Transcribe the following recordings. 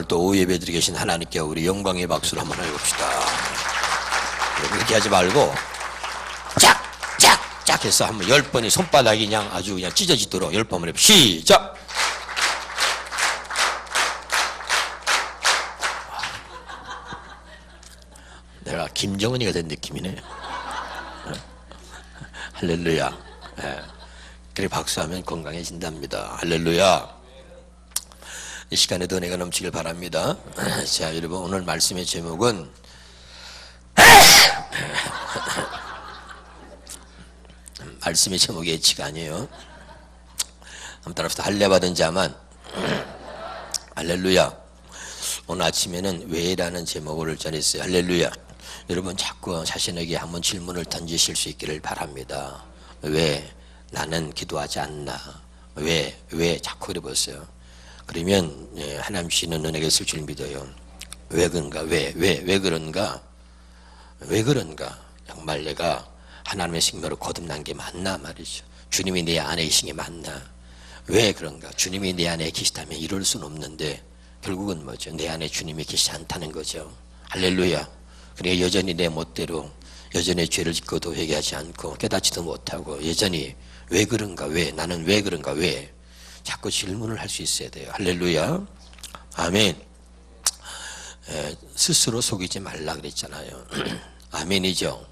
오늘 또 오후 예배 드리고 계신 하나님께 우리 영광의 박수를 한번 해봅시다. 이렇게 하지 말고 짝 해서 한번 10번이 손바닥이 그냥 아주 그냥 찢어지도록 10번을 해봅시다. 시작! 내가 김정은이가 된 느낌이네. 할렐루야. 네. 그래 박수하면 건강해진답니다. 할렐루야. 이 시간에도 은혜가 넘치길 바랍니다. 자, 여러분 오늘 말씀의 제목은 말씀의 제목이 예치가 아니에요. 한번 따라합시다. 할례 받은 자만. 할렐루야. 오늘 아침에는 왜라는 제목을 전했어요. 할렐루야. 여러분 자꾸 자신에게 한번 질문을 던지실 수 있기를 바랍니다. 왜 나는 기도하지 않나? 왜 자꾸 그래 보세요. 그러면 하나님 씨는 은혜가 있을 줄 믿어요. 왜 그런가? 왜 그런가? 왜 그런가? 정말 내가 하나님의 생명으로 거듭난 게 맞나 말이죠. 주님이 내 안에 계신 게 맞나? 왜 그런가? 주님이 내 안에 계시다면 이럴 수는 없는데 결국은 뭐죠? 내 안에 주님이 계시지 않다는 거죠. 할렐루야. 그래 여전히 내 멋대로 여전히 죄를 짓고도 회개하지 않고 깨닫지도 못하고 여전히 왜 그런가? 왜 나는 왜 그런가? 왜 자꾸 질문을 할 수 있어야 돼요. 할렐루야. 아멘. 스스로 속이지 말라 그랬잖아요. 아멘이죠.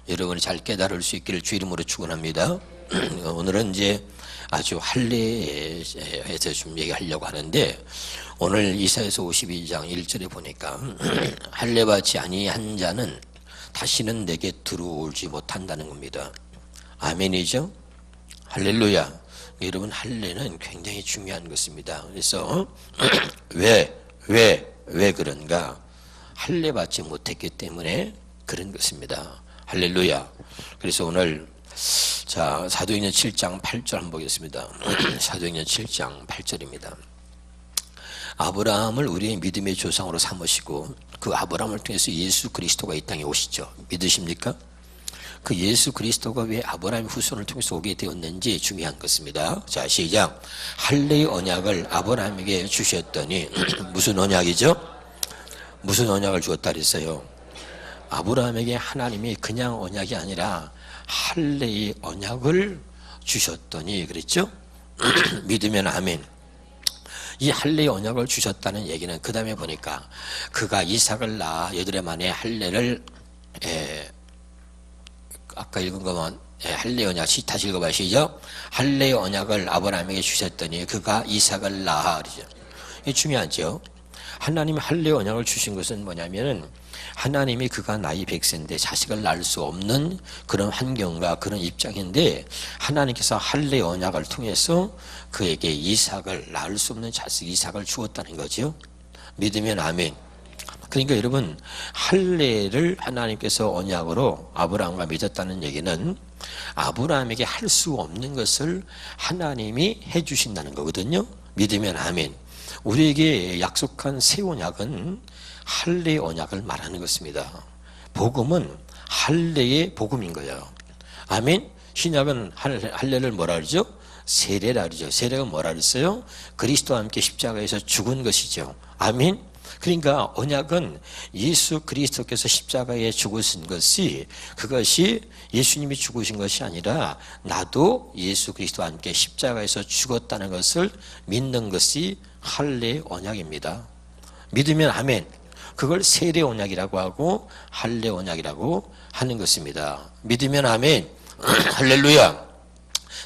여러분이 잘 깨달을 수 있기를 주 이름으로 축원합니다. 오늘은 이제 아주 할례에서 좀 얘기하려고 하는데 오늘 이사야서 52장 1절에 보니까 할례받지 아니한 자는 다시는 내게 들어오지 못한다는 겁니다. 아멘이죠. 할렐루야. 여러분 할례는 굉장히 중요한 것입니다. 그래서 왜 그런가? 할례 받지 못했기 때문에 그런 것입니다. 할렐루야. 그래서 오늘 자 사도행전 7장 8절 한번 보겠습니다. 사도행전 7장 8절입니다. 아브라함을 우리의 믿음의 조상으로 삼으시고 그 아브라함을 통해서 예수 그리스도가 이 땅에 오시죠. 믿으십니까? 그 예수 그리스도가 왜 아브라함의 후손을 통해서 오게 되었는지 중요한 것입니다. 자 시작. 할례의 언약을 아브라함에게 주셨더니 무슨 언약이죠? 무슨 언약을 주었다 그랬어요? 아브라함에게 하나님이 그냥 언약이 아니라 할례의 언약을 주셨더니 그랬죠? 믿으면 아멘. 이 할례의 언약을 주셨다는 얘기는 그 다음에 보니까 그가 이삭을 낳아 여드레 만에 할례를 아까 읽은 것만 할례의 언약 다시 읽어봐요. 시작. 할례의 언약을 아브라함에게 주셨더니 그가 이삭을 낳아 그러죠. 이게 중요하죠. 하나님이 할례의 언약을 주신 것은 뭐냐면은 하나님이 그가 나이 100세인데 자식을 낳을 수 없는 그런 환경과 그런 입장인데 하나님께서 할례의 언약을 통해서 그에게 이삭을 낳을 수 없는 자식 이삭을 주었다는 거죠. 믿으면 아멘. 그러니까 여러분 할례를 하나님께서 언약으로 아브라함과 맺었다는 얘기는 아브라함에게 할 수 없는 것을 하나님이 해주신다는 거거든요. 믿으면 아멘. 우리에게 약속한 새 언약은 할례의 언약을 말하는 것입니다. 복음은 할례의 복음인 거예요. 아멘. 신약은 할례를 뭐라 그러죠? 세례라 그러죠. 세례가 뭐라 그랬어요? 그리스도와 함께 십자가에서 죽은 것이죠. 아멘. 그러니까 언약은 예수 그리스도께서 십자가에 죽으신 것이 그것이 예수님이 죽으신 것이 아니라 나도 예수 그리스도와 함께 십자가에서 죽었다는 것을 믿는 것이 할례 언약입니다. 믿으면 아멘. 그걸 세례 언약이라고 하고 할례 언약이라고 하는 것입니다. 믿으면 아멘. 할렐루야.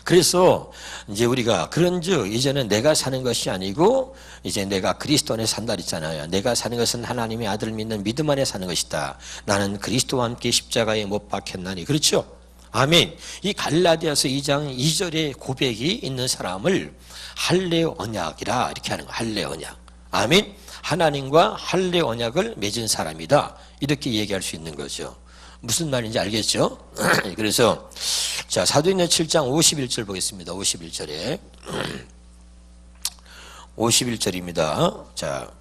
그래서 이제 우리가 그런즉 이제는 내가 사는 것이 아니고 이제 내가 그리스도 안에 산다 했잖아요. 내가 사는 것은 하나님의 아들을 믿는 믿음 안에 사는 것이다. 나는 그리스도와 함께 십자가에 못 박혔나니. 그렇죠? 아멘. 이 갈라디아서 2장 2절의 고백이 있는 사람을 할례 언약이라 이렇게 하는 거예요. 할례 언약. 아멘. 하나님과 할례 언약을 맺은 사람이다. 이렇게 얘기할 수 있는 거죠. 무슨 말인지 알겠죠? 그래서 자 사도행전 7장 51절 보겠습니다. 51절에 51절입니다. 자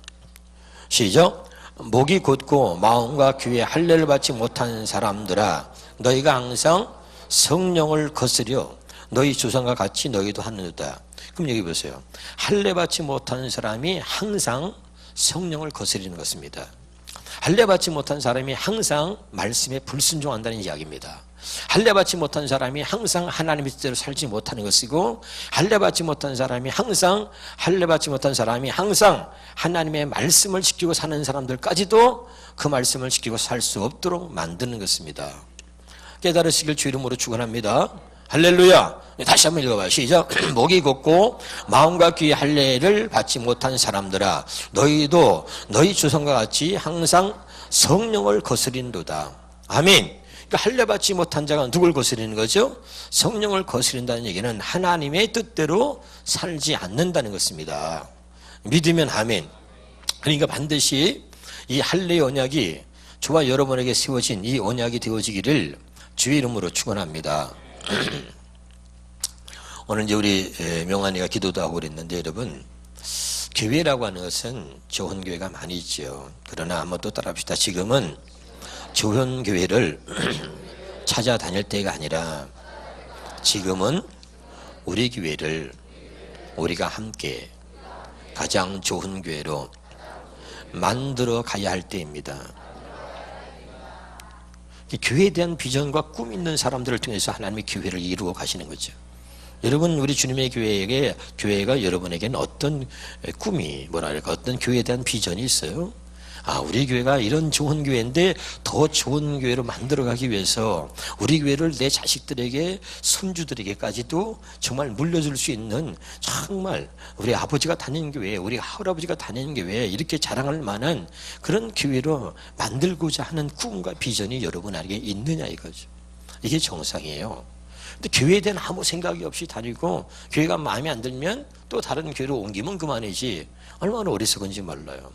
시작. 목이 곧고 마음과 귀에 할례를 받지 못한 사람들아 너희가 항상 성령을 거스려 너희 조상과 같이 너희도 하느니라. 그럼 여기 보세요. 할례 받지 못하는 사람이 항상 성령을 거스리는 것입니다. 할례받지 못한 사람이 항상 말씀에 불순종한다는 이야기입니다. 할례받지 못한 사람이 항상 하나님의 뜻대로 살지 못하는 것이고, 할례받지 못한 사람이 항상 하나님의 말씀을 지키고 사는 사람들까지도 그 말씀을 지키고 살 수 없도록 만드는 것입니다. 깨달으시길 주 이름으로 축원합니다. 할렐루야. 다시 한번 읽어봐요. 시작. 목이 곧고 마음과 귀의 할례를 받지 못한 사람들아, 너희도 너희 조상과 같이 항상 성령을 거스린도다. 아멘. 그러니까 할례 받지 못한 자가 누굴 거스리는 거죠? 성령을 거스린다는 얘기는 하나님의 뜻대로 살지 않는다는 것입니다. 믿으면 아멘. 그러니까 반드시 이 할례의 언약이 저와 여러분에게 세워진 이 언약이 되어지기를 주의 이름으로 축원합니다. 오늘 이제 우리 명환이가 기도도 하고 그랬는데, 여러분, 교회라고 하는 것은 좋은 교회가 많이 있죠. 그러나 한번 또 따라합시다. 지금은 좋은 교회를 찾아다닐 때가 아니라 지금은 우리 교회를 우리가 함께 가장 좋은 교회로 만들어 가야 할 때입니다. 교회에 대한 비전과 꿈 있는 사람들을 통해서 하나님의 교회를 이루어 가시는 거죠. 여러분, 우리 주님의 교회가 여러분에게는 어떤 꿈이, 어떤 교회에 대한 비전이 있어요? 우리 교회가 이런 좋은 교회인데 더 좋은 교회로 만들어가기 위해서 우리 교회를 내 자식들에게, 손주들에게까지도 정말 물려줄 수 있는, 정말 우리 아버지가 다니는 교회, 우리 할아버지가 다니는 교회, 이렇게 자랑할 만한 그런 교회로 만들고자 하는 꿈과 비전이 여러분에게 있느냐 이거죠. 이게 정상이에요. 근데 교회에 대한 아무 생각이 없이 다니고 교회가 마음에 안 들면 또 다른 교회로 옮기면 그만이지, 얼마나 어리석은지 몰라요.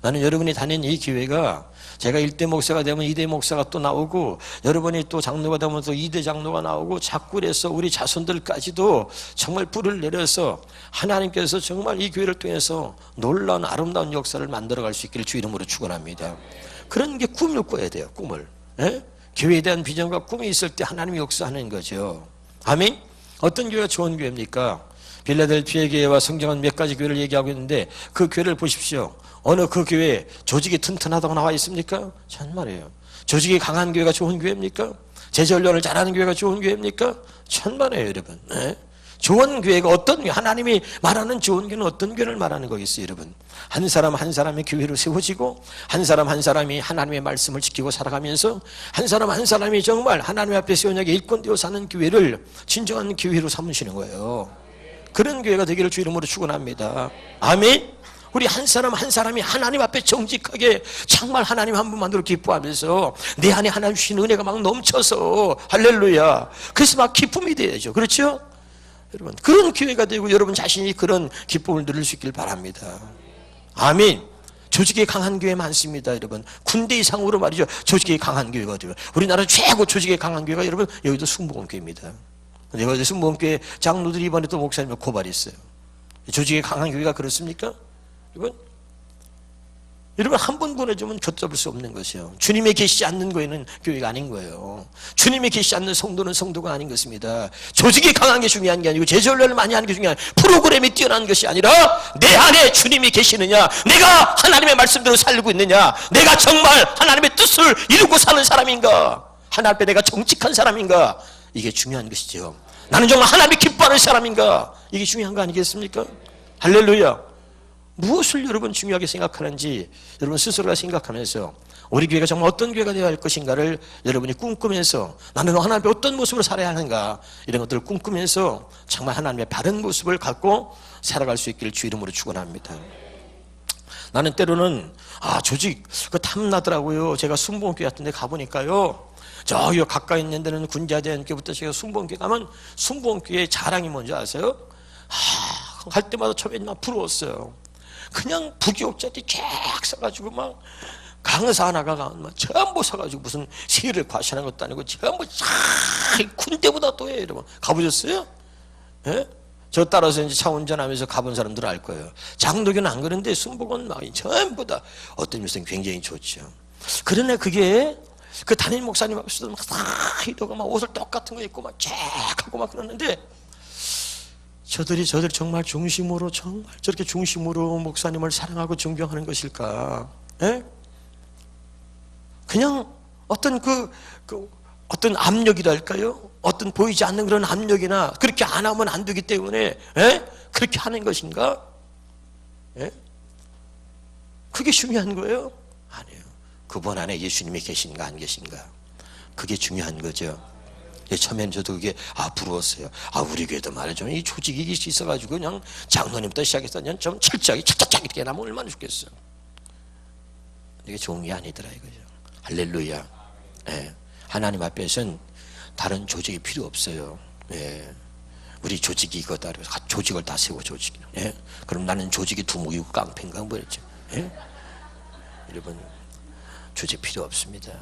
나는 여러분이 다니는 이 교회가, 제가 1대 목사가 되면 2대 목사가 또 나오고, 여러분이 또 장로가 되면 또 2대 장로가 나오고, 자꾸 그래서 우리 자손들까지도 정말 불을 내려서 하나님께서 정말 이 교회를 통해서 놀라운 아름다운 역사를 만들어갈 수 있기를 주 이름으로 축원합니다. 그런 게 꿈을 꿔야 돼요. 꿈을. 교회에 대한 비전과 꿈이 있을 때 하나님이 역사하는 거죠. 아멘. 어떤 교회가 좋은 교회입니까? 빌라델피아 교회와 성경은 몇 가지 교회를 얘기하고 있는데, 그 교회를 보십시오. 어느 그 교회에 조직이 튼튼하다고 나와 있습니까? 참말이에요. 조직이 강한 교회가 좋은 교회입니까? 제자훈련을 잘하는 교회가 좋은 교회입니까? 참말이에요, 여러분. 좋은 교회가 어떤 교회, 하나님이 말하는 좋은 교회는 어떤 교회를 말하는 거겠어요, 여러분? 한 사람 한 사람이 교회로 세워지고, 한 사람 한 사람이 하나님의 말씀을 지키고 살아가면서, 한 사람 한 사람이 정말 하나님 앞에 언약에 일꾼되어 사는 교회를 진정한 교회로 삼으시는 거예요. 그런 교회가 되기를 주 이름으로 축원합니다. 아멘. 우리 한 사람 한 사람이 하나님 앞에 정직하게 정말 하나님 한 분만으로 기뻐하면서 내 안에 하나님 주신 은혜가 막 넘쳐서, 할렐루야, 그래서 막 기쁨이 돼야죠. 그렇죠? 여러분, 그런 교회가 되고 여러분 자신이 그런 기쁨을 누릴 수 있길 바랍니다. 아멘. 조직이 강한 교회 많습니다, 여러분. 군대 이상으로 말이죠, 조직이 강한 교회가 돼요. 우리나라 최고 조직이 강한 교회가, 여러분, 여기도 순복음교회입니다. 내가 이제 순복음교회 장로들이 이번에 또 목사님을 고발했어요. 조직이 강한 교회가 그렇습니까? 여러분 한 번 보내주면 걷잡을 수 없는 것이에요. 주님이 계시지 않는 교회는 교회가 아닌 거예요. 주님이 계시지 않는 성도는 성도가 아닌 것입니다. 조직이 강한 게 중요한 게 아니고, 제자훈련을 많이 하는 게 중요한, 프로그램이 뛰어난 것이 아니라 내 안에 주님이 계시느냐, 내가 하나님의 말씀대로 살고 있느냐, 내가 정말 하나님의 뜻을 이루고 사는 사람인가, 하나님 앞에 내가 정직한 사람인가, 이게 중요한 것이죠. 나는 정말 하나님이 기뻐하는 사람인가, 이게 중요한 거 아니겠습니까? 할렐루야. 무엇을 여러분 중요하게 생각하는지 여러분 스스로가 생각하면서 우리 교회가 정말 어떤 교회가 되어야 할 것인가를 여러분이 꿈꾸면서, 나는 하나님의 어떤 모습으로 살아야 하는가, 이런 것들을 꿈꾸면서 정말 하나님의 바른 모습을 갖고 살아갈 수 있기를 주 이름으로 축원합니다. 나는 때로는 조직 탐나더라고요. 제가 순복음교회 같은 데 가보니까요, 저기 가까이 있는 데는 군자대학교부터 제가 순복음교회 가면 순복음교회의 자랑이 뭔지 아세요? 할 때마다 처음에 막 부러웠어요. 그냥 부교육자들이 쫙 써가지고 막 강사 하나가 막 전부 써가지고 무슨 세일을 과시하는 것도 아니고 전부 쫙 군대보다 또 해요, 여러분. 가보셨어요? 예? 저 따라서 이제 차 운전하면서 가본 사람들은 알 거예요. 장로교는 안 그런데 순복은 막 전부 다 어떤 면에서는 굉장히 좋죠. 그러나 그게 그 담임 목사님 앞에서도 막 다 이러고 막 옷을 똑같은 거 입고 막 쫙 하고 막 그러는데, 저들이 저들 정말 중심으로 정말 저렇게 중심으로 목사님을 사랑하고 존경하는 것일까? 예? 그냥 어떤 어떤 압력이랄까요? 어떤 보이지 않는 그런 압력이나 그렇게 안 하면 안 되기 때문에 예? 그렇게 하는 것인가? 예? 그게 중요한 거예요? 아니에요. 그분 안에 예수님이 계신가 안 계신가? 그게 중요한 거죠. 처음에는 저도 그게 부러웠어요. 우리 교회도 말이죠. 이 조직이 있어가지고 그냥 장로님부터 시작해서 그냥 좀 철저하게 착착착 이렇게 나면 얼마나 좋겠어요. 이게 좋은 게 아니더라 이거죠. 할렐루야. 예. 하나님 앞에서는 다른 조직이 필요 없어요. 예. 우리 조직이 이거다. 조직을 다 세워 조직. 예. 그럼 나는 조직이 두목이고 깡패인가 뭐랬죠. 예. 여러분 조직 필요 없습니다.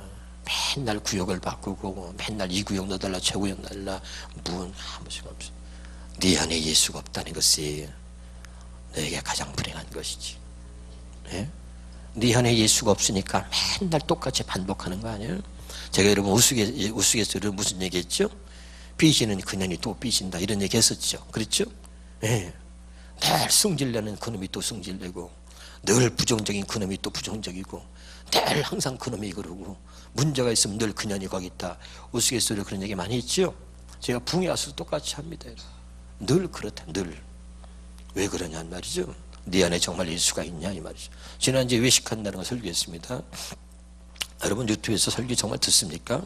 맨날 구역을 바꾸고 맨날 이 구역 넣어달라 저 구역 넣어달라 아무 수가 없어. 네 안에 예수가 없다는 것이 너에게 가장 불행한 것이지. 예? 네 안에 예수가 없으니까 맨날 똑같이 반복하는 거 아니에요? 제가 여러분 우스갯소리로 여러분 무슨 얘기했죠? 삐지는 그년이 또 삐진다 이런 얘기 했었죠. 그렇죠? 예. 늘 승질내는 그놈이 또 승질내고 늘 부정적인 그놈이 또 부정적이고 늘 항상 그놈이 그러고 문제가 있으면 늘 그년이 거기 있다. 우스갯소리로 그런 얘기 많이 했죠. 제가 붕에 와서 똑같이 합니다. 늘 그렇다. 늘. 왜 그러냐 말이죠. 네 안에 정말 예수가 있냐 이 말이죠. 지난주에 외식한다는 거 설교했습니다. 여러분 유튜브에서 설교 정말 듣습니까?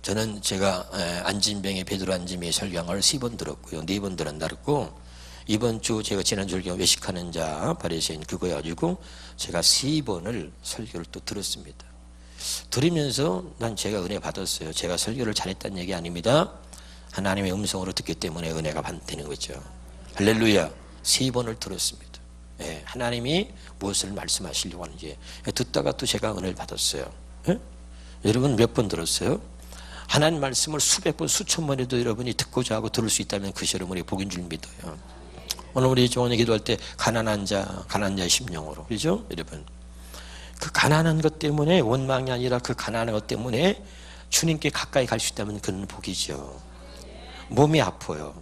저는 제가 안진병의 베드로 안진병의 설교한 걸 3번 들었고요. 4번 들었고 이번 주 제가 지난주 외식하는 자 바리새인 그거 가지고 제가 3번을 설교를 또 들었습니다. 들으면서 난 제가 은혜 받았어요. 제가 설교를 잘했다는 얘기 아닙니다. 하나님의 음성으로 듣기 때문에 은혜가 되는 거죠. 할렐루야. 3번을 들었습니다. 예, 하나님이 무엇을 말씀하시려고 하는지 듣다가 또 제가 은혜를 받았어요. 예? 여러분 몇 번 들었어요? 하나님 말씀을 수백 번 수천 번에도 여러분이 듣고자 하고 들을 수 있다면 그것이 여러분이 복인 줄 믿어요. 오늘 우리 종원이 기도할 때 가난한 자의 심령으로 그렇죠? 여러분 그 가난한 것 때문에 원망이 아니라 그 가난한 것 때문에 주님께 가까이 갈 수 있다면 그는 복이죠. 몸이 아파요.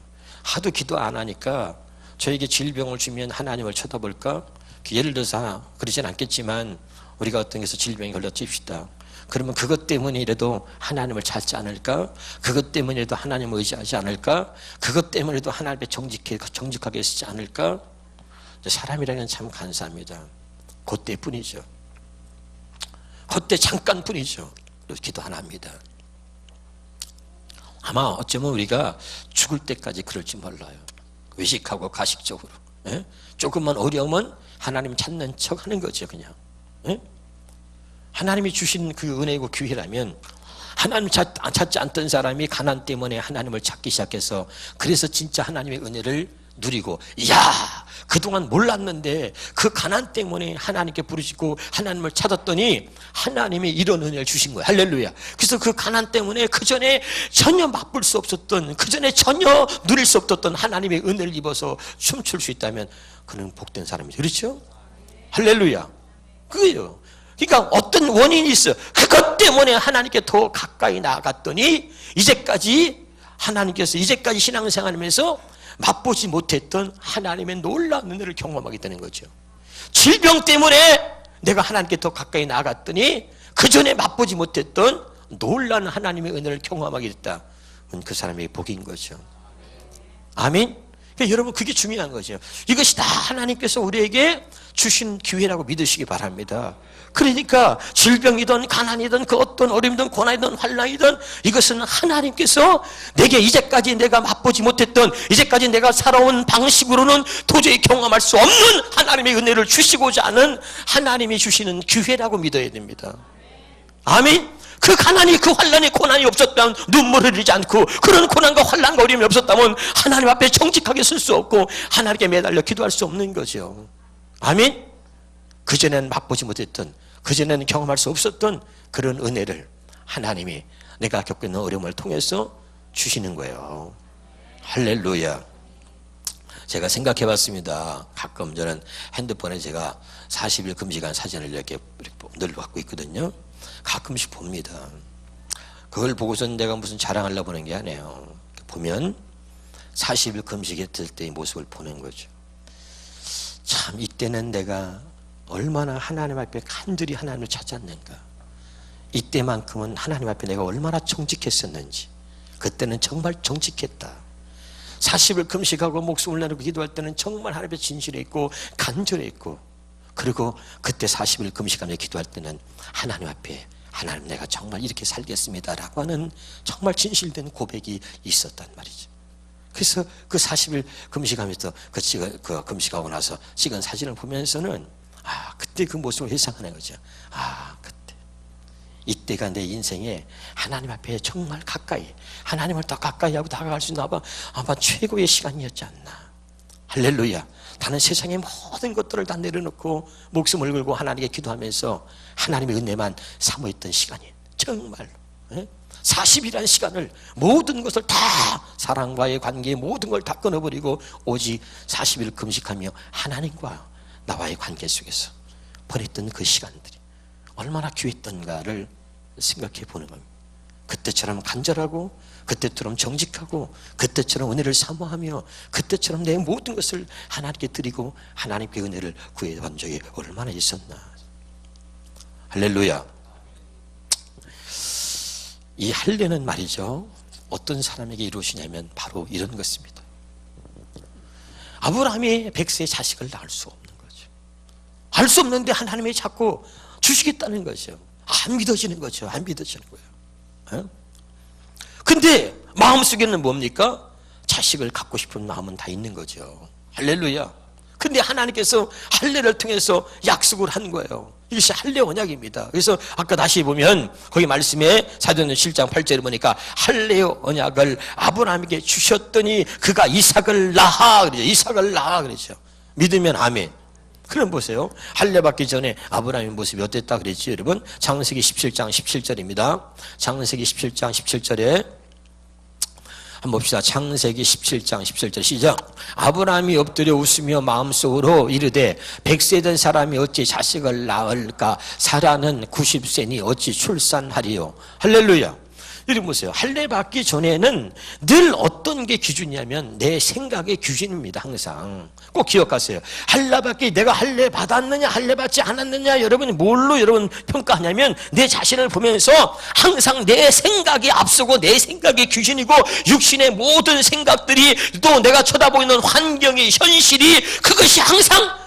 하도 기도 안 하니까 저에게 질병을 주면 하나님을 쳐다볼까? 예를 들어서 그러진 않겠지만 우리가 어떤 데서 질병이 걸려 찝시다. 그러면 그것 때문이라도 하나님을 찾지 않을까? 그것 때문이라도 하나님을 의지하지 않을까? 그것 때문에도 하나님께 정직하게 쓰지 않을까? 사람이라는 건 참 간사합니다. 그때뿐이죠. 그때 잠깐뿐이죠. 기도 안 합니다. 아마 어쩌면 우리가 죽을 때까지 그럴지 몰라요. 외식하고 가식적으로. 예? 조금만 어려우면 하나님 찾는 척 하는 거죠 그냥. 예? 하나님이 주신 그 은혜고 기회라면 하나님 찾지 않던 사람이 가난 때문에 하나님을 찾기 시작해서 그래서 진짜 하나님의 은혜를 누리고 이야 그동안 몰랐는데 그 가난 때문에 하나님께 부르시고 하나님을 찾았더니 하나님이 이런 은혜를 주신 거예요. 할렐루야. 그래서 그 가난 때문에 그전에 전혀 맛볼 수 없었던 그전에 전혀 누릴 수 없었던 하나님의 은혜를 입어서 춤출 수 있다면 그는 복된 사람이죠. 그렇죠? 할렐루야. 그거예요. 그러니까 어떤 원인이 있어. 그것 때문에 하나님께 더 가까이 나아갔더니 하나님께서 이제까지 신앙생활하면서 맛보지 못했던 하나님의 놀라운 은혜를 경험하게 되는 거죠. 질병 때문에 내가 하나님께 더 가까이 나아갔더니 그 전에 맛보지 못했던 놀라운 하나님의 은혜를 경험하게 됐다. 그 사람의 복인 거죠. 아멘. 그러니까 여러분 그게 중요한 거죠. 이것이 다 하나님께서 우리에게 주신 기회라고 믿으시기 바랍니다. 그러니까 질병이든 가난이든 그 어떤 어려움이든 고난이든 환난이든 이것은 하나님께서 내게 이제까지 내가 맛보지 못했던 이제까지 내가 살아온 방식으로는 도저히 경험할 수 없는 하나님의 은혜를 주시고자 하는 하나님이 주시는 기회라고 믿어야 됩니다. 아멘. 그 가난이 그 환난이 고난이 없었다면 눈물을 흘리지 않고 그런 고난과 환난과 어려움이 없었다면 하나님 앞에 정직하게 설 수 없고 하나님께 매달려 기도할 수 없는 거죠. 아멘. 그전에는 맛보지 못했던 그전에는 경험할 수 없었던 그런 은혜를 하나님이 내가 겪고 있는 어려움을 통해서 주시는 거예요. 할렐루야. 제가 생각해 봤습니다. 가끔 저는 핸드폰에 제가 40일 금식한 사진을 이렇게 늘 갖고 있거든요. 가끔씩 봅니다. 그걸 보고서 내가 무슨 자랑하려고 보는 게 아니에요. 보면 40일 금식했을 때의 모습을 보는 거죠. 참 이때는 내가 얼마나 하나님 앞에 간절히 하나님을 찾았는가. 이때만큼은 하나님 앞에 내가 얼마나 정직했었는지. 그때는 정말 정직했다. 40일 금식하고 목숨을 내놓고 기도할 때는 정말 하나님 앞에 진실했고 간절했고, 그리고 그때 40일 금식하며 기도할 때는 하나님 앞에 하나님 내가 정말 이렇게 살겠습니다 라고 하는 정말 진실된 고백이 있었단 말이죠. 그래서 그 40일 금식하면서 그 금식하고 나서 찍은 사진을 보면서는 그때 그 모습을 회상하는 거죠. 그때 이때가 내 인생에 하나님 앞에 정말 가까이, 하나님을 더 가까이 하고 다가갈 수 있는 아마 최고의 시간이었지 않나. 할렐루야. 나는 세상의 모든 것들을 다 내려놓고 목숨을 걸고 하나님께 기도하면서 하나님의 은혜만 사모했던 시간이 정말로 40일이라는 시간을 모든 것을 다, 사랑과의 관계 모든 걸 다 끊어버리고 오직 40일 금식하며 하나님과 나와의 관계 속에서 보냈던 그 시간들이 얼마나 귀했던가를 생각해 보는 겁니다. 그때처럼 간절하고, 그때처럼 정직하고, 그때처럼 은혜를 사모하며, 그때처럼 내 모든 것을 하나님께 드리고 하나님께 은혜를 구해본 적이 얼마나 있었나. 할렐루야. 이 할례는 말이죠, 어떤 사람에게 이루어지냐면 바로 이런 것입니다. 아브라함이 100세의 자식을 낳을 수 없는 거죠. 알 수 없는데 하나님이 자꾸 주시겠다는 거죠. 안 믿어지는 거죠. 안 믿어지는 거예요. 근데 마음속에는 뭡니까? 자식을 갖고 싶은 마음은 다 있는 거죠. 할렐루야. 근데 하나님께서 할례를 통해서 약속을 한 거예요. 이것이 할례 언약입니다. 그래서 아까 다시 보면 거기 말씀에 사도행전 7장 8절에 보니까 할례 언약을 아브라함에게 주셨더니 그가 이삭을 낳아 그러죠. 이삭을 낳아 그러죠. 믿으면 아멘. 그럼 보세요. 할례 받기 전에 아브라함의 모습이 어땠다 그랬죠, 여러분? 창세기 17장 17절입니다. 창세기 17장 17절에 한번 봅시다. 창세기 17장 17절 시작. 아브라함이 엎드려 웃으며 마음속으로 이르되 100세 된 사람이 어찌 자식을 낳을까? 사라는 90세니 어찌 출산하리요? 할렐루야. 여기 보세요. 할례 받기 전에는 늘 어떤 게 기준이냐면 내 생각의 기준입니다. 항상 꼭 기억하세요. 할례 받기, 내가 할례 받았느냐 할례 받지 않았느냐 여러분이 뭘로 여러분 평가하냐면 내 자신을 보면서 항상 내 생각이 앞서고 내 생각의 기준이고, 육신의 모든 생각들이 또 내가 쳐다보이는 환경의 현실이 그것이 항상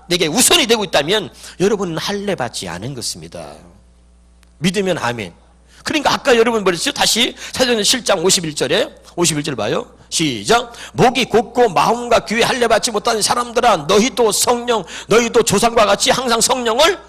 내게 우선이 되고 있다면 여러분은 할례 받지 않은 것입니다. 믿으면 아멘. 그러니까 아까 여러분 뭐랬죠? 다시 사도행전 7장 51절 봐요. 시작. 목이 곧고 마음과 귀에 할례 받지 못하는 사람들아, 너희도 성령, 너희도 조상과 같이 항상 성령을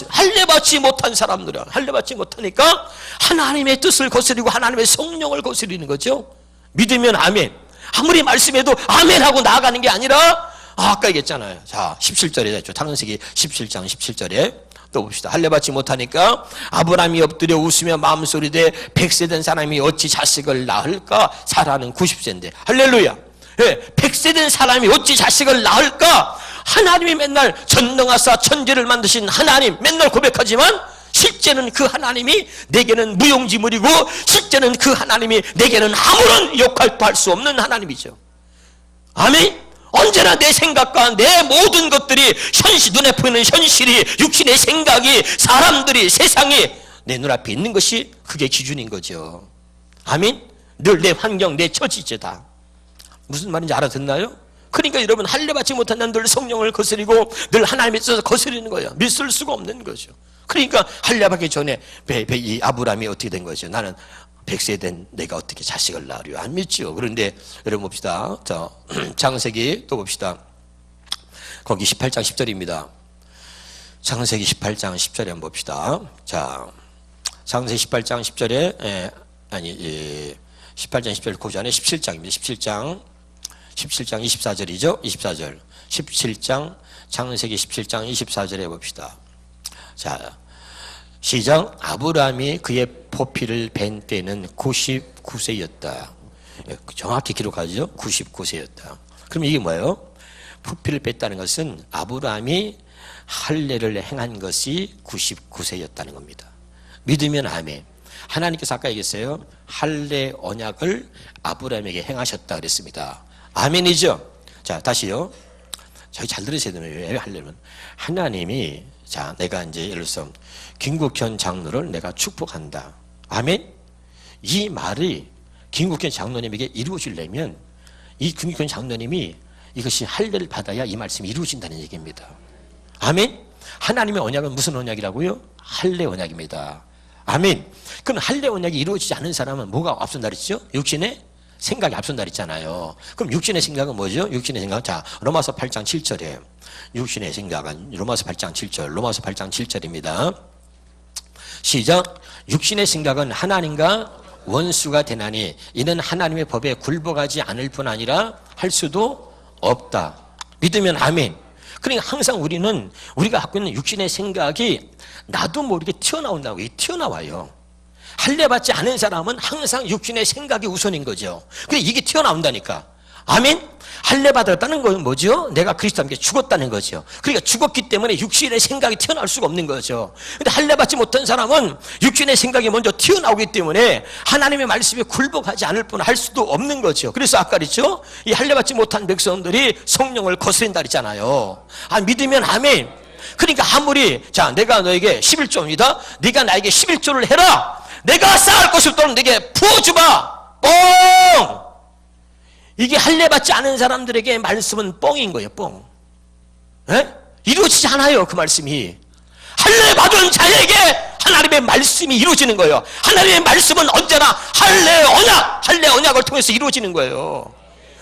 할례 받지 못한 사람들아, 할례 받지 못하니까 하나님의 뜻을 거스리고 하나님의 성령을 거스리는 거죠. 믿으면 아멘. 아무리 말씀해도 아멘하고 나아가는 게 아니라 아까 얘기했잖아요. 자, 17절에 창세기 17장 17절에 또 봅시다. 할례 받지 못하니까 아브라함이 엎드려 웃으며 마음소리되 100세 된 사람이 어찌 자식을 낳을까? 사라는 90세인데 할렐루야. 100세 된 사람이 어찌 자식을 낳을까? 하나님이 맨날 전능하사 천지를 만드신 하나님 맨날 고백하지만 실제는 그 하나님이 내게는 무용지물이고, 실제는 그 하나님이 내게는 아무런 역할도 할 수 없는 하나님이죠. 아멘. 언제나 내 생각과 내 모든 것들이 눈에 보이는 현실이, 육신의 생각이, 사람들이, 세상이 내 눈앞에 있는 것이 그게 기준인 거죠. 아멘. 늘 내 환경, 내 처지죠. 다 무슨 말인지 알아듣나요? 그러니까 여러분 할례 받지 못한 늘 성령을 거스리고 늘 하나님에 있어서 거스리는 거예요. 믿을 수가 없는 거죠. 그러니까 할례 받기 전에 이 아브라함이 어떻게 된 거죠? 나는 100세 된 내가 어떻게 자식을 낳으려? 안 믿죠. 그런데 여러분 봅시다. 자, 창세기 또 봅시다. 거기 18장 10절입니다. 창세기 18장 10절에 한번 봅시다. 자, 창세기 18장 10절에 18장 10절 그 전에 17장입니다. 17장 24절이죠. 24절. 17장 창세기 17장 24절에 봅시다. 자, 시작. 아브라함이 그의 포피를 벤 때는 99세였다. 정확히 기록하죠. 99세였다. 그럼 이게 뭐예요? 포피를 뺐다는 것은 아브라함이 할례를 행한 것이 99세였다는 겁니다. 믿으면 아멘. 하나님께서 아까 얘기했어요. 할례 언약을 아브라함에게 행하셨다 그랬습니다. 아멘이죠? 자, 다시요. 저희 잘 들으셔야 돼요. 왜 할례면? 하나님이, 자, 내가 이제 예를 들어서 김국현 장로를 내가 축복한다. 아멘? 이 말이 김국현 장로님에게 이루어지려면 이 김국현 장로님이 이것이 할례를 받아야 이 말씀이 이루어진다는 얘기입니다. 아멘? 하나님의 언약은 무슨 언약이라고요? 할례 언약입니다. 아멘. 그럼 할례 언약이 이루어지지 않은 사람은 뭐가 앞선다 그랬죠? 육신의 생각이 앞선다 그랬잖아요. 그럼 육신의 생각은 뭐죠? 육신의 생각. 자, 로마서 8장 7절에 육신의 생각은 로마서 8장 7절, 로마서 8장 7절입니다. 시작. 육신의 생각은 하나님과 원수가 되나니 이는 하나님의 법에 굴복하지 않을 뿐 아니라 할 수도 없다. 믿으면 아멘. 그러니까 항상 우리가 갖고 있는 육신의 생각이 나도 모르게 튀어나온다고. 튀어나와요. 할례 받지 않은 사람은 항상 육신의 생각이 우선인 거죠. 근데 이게 튀어나온다니까. 아멘? 할례 받았다는 건 뭐죠? 내가 그리스도와 함께 죽었다는 거죠. 그러니까 죽었기 때문에 육신의 생각이 튀어나올 수가 없는 거죠. 근데 할례 받지 못한 사람은 육신의 생각이 먼저 튀어나오기 때문에 하나님의 말씀에 굴복하지 않을 뿐 할 수도 없는 거죠. 그래서 아까 그랬죠? 이 할례 받지 못한 백성들이 성령을 거스린다 그랬잖아요. 아, 믿으면 아멘. 그러니까 아무리, 자, 내가 너에게 11조입니다. 네가 나에게 11조를 해라. 내가 쌓을 것을 또는 내게 부어주마. 뻥! 이게 할례 받지 않은 사람들에게 말씀은 뻥인 거예요. 뻥. 에? 이루어지지 않아요. 그 말씀이. 할례 받은 자에게 하나님의 말씀이 이루어지는 거예요. 하나님의 말씀은 언제나 할례 언약을 통해서 이루어지는 거예요.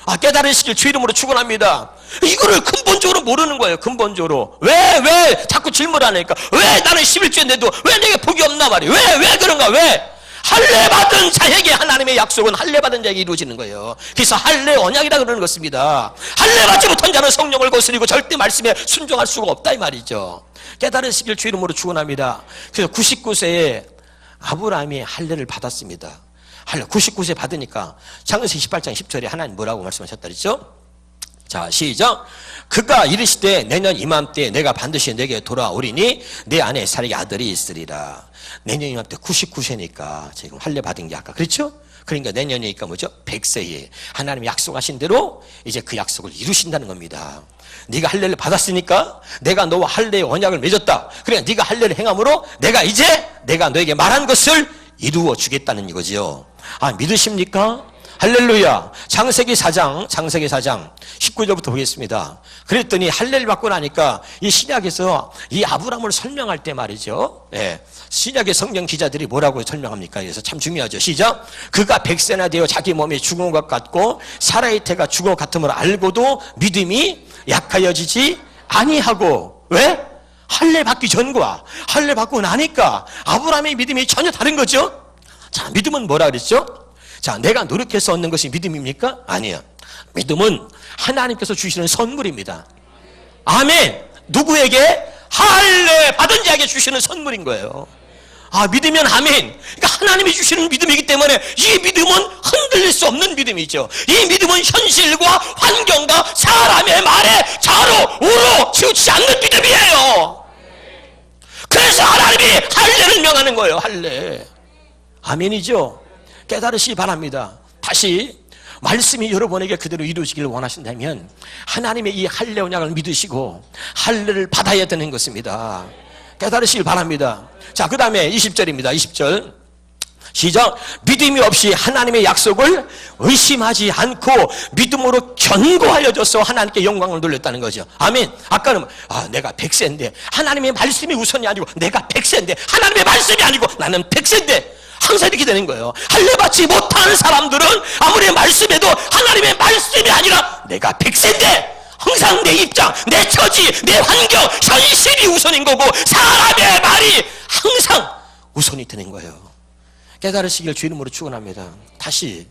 아, 깨달으시길 주 이름으로 축원합니다. 이거를 근본적으로 모르는 거예요. 근본적으로. 왜 자꾸 질문하니까 왜 나는 11조인데도 왜 내게 복이 없나 말이에요. 왜 그런가. 왜? 할례 받은 자에게 하나님의 약속은 할례 받은 자에게 이루어지는 거예요. 그래서 할례 언약이라 그러는 것입니다. 할례 받지 못한 자는 성령을 거스리고 절대 말씀에 순종할 수가 없다 이 말이죠. 깨달으시길 주 이름으로 축원합니다. 그래서 99세에 아브라함이 할례를 받았습니다. 99세 받으니까 창세기 18장 10절에 하나님 뭐라고 말씀하셨다 그랬죠? 자, 시작. 그가 이르시되 내년 이맘때 내가 반드시 내게 돌아오리니 내 안에 살게 아들이 있으리라. 내년 이맘때 99세니까 지금 할례 받은 게 아까 그렇죠? 그러니까 내년이니까 뭐죠? 100세에 하나님이 약속하신 대로 이제 그 약속을 이루신다는 겁니다. 네가 할례를 받았으니까 내가 너와 할례의 언약을 맺었다. 그러니까 네가 할례를 행함으로 내가 너에게 말한 것을 이루어 주겠다는 이거지요. 아, 믿으십니까? 할렐루야. 창세기 4장 19절부터 보겠습니다. 그랬더니 할례를 받고 나니까 이 신약에서 이 아브라함을 설명할 때 말이죠. 예. 신약의 성경 기자들이 뭐라고 설명합니까? 그래서 참 중요하죠. 시작. 그가 100세나 되어 자기 몸이 죽은 것 같고 사라의 태가 죽은 것 같음을 알고도 믿음이 약하여지지 아니하고. 왜? 할례 받기 전과 할례 받고 나니까 아브라함의 믿음이 전혀 다른 거죠. 자, 믿음은 뭐라 그랬죠? 자, 내가 노력해서 얻는 것이 믿음입니까? 아니야. 믿음은 하나님께서 주시는 선물입니다. 아멘. 누구에게? 할례 받은 자에게 주시는 선물인 거예요. 아, 믿으면 아멘. 그러니까 하나님이 주시는 믿음이기 때문에 이 믿음은 흔들릴 수 없는 믿음이죠. 이 믿음은 현실과 환경과 사람의 말에 좌로 우로 치우치지 않는 믿음이에요. 그래서 하나님이 할례를 명하는 거예요. 할례. 아멘이죠. 깨달으시기 바랍니다. 다시 말씀이 여러분에게 그대로 이루어지기를 원하신다면 하나님의 이 할례 언약을 믿으시고 할례를 받아야 되는 것입니다. 깨달으시길 바랍니다. 자, 그 다음에 20절입니다. 20절 시작. 믿음이 없이 하나님의 약속을 의심하지 않고 믿음으로 견고하여져서 하나님께 영광을 돌렸다는 거죠. 아멘. 아까는 내가 100세인데 하나님의 말씀이 우선이 아니고 내가 100세인데 하나님의 말씀이 아니고 나는 100세인데 항상 이렇게 되는 거예요. 할례 받지 못하는 사람들은 아무리 말씀해도 하나님의 말씀이 아니라 내가 100세인데 항상 내 입장, 내 처지, 내 환경, 현실이 우선인 거고 사람의 말이 항상 우선이 되는 거예요. 깨달으시길 주 이름으로 축원합니다. 다시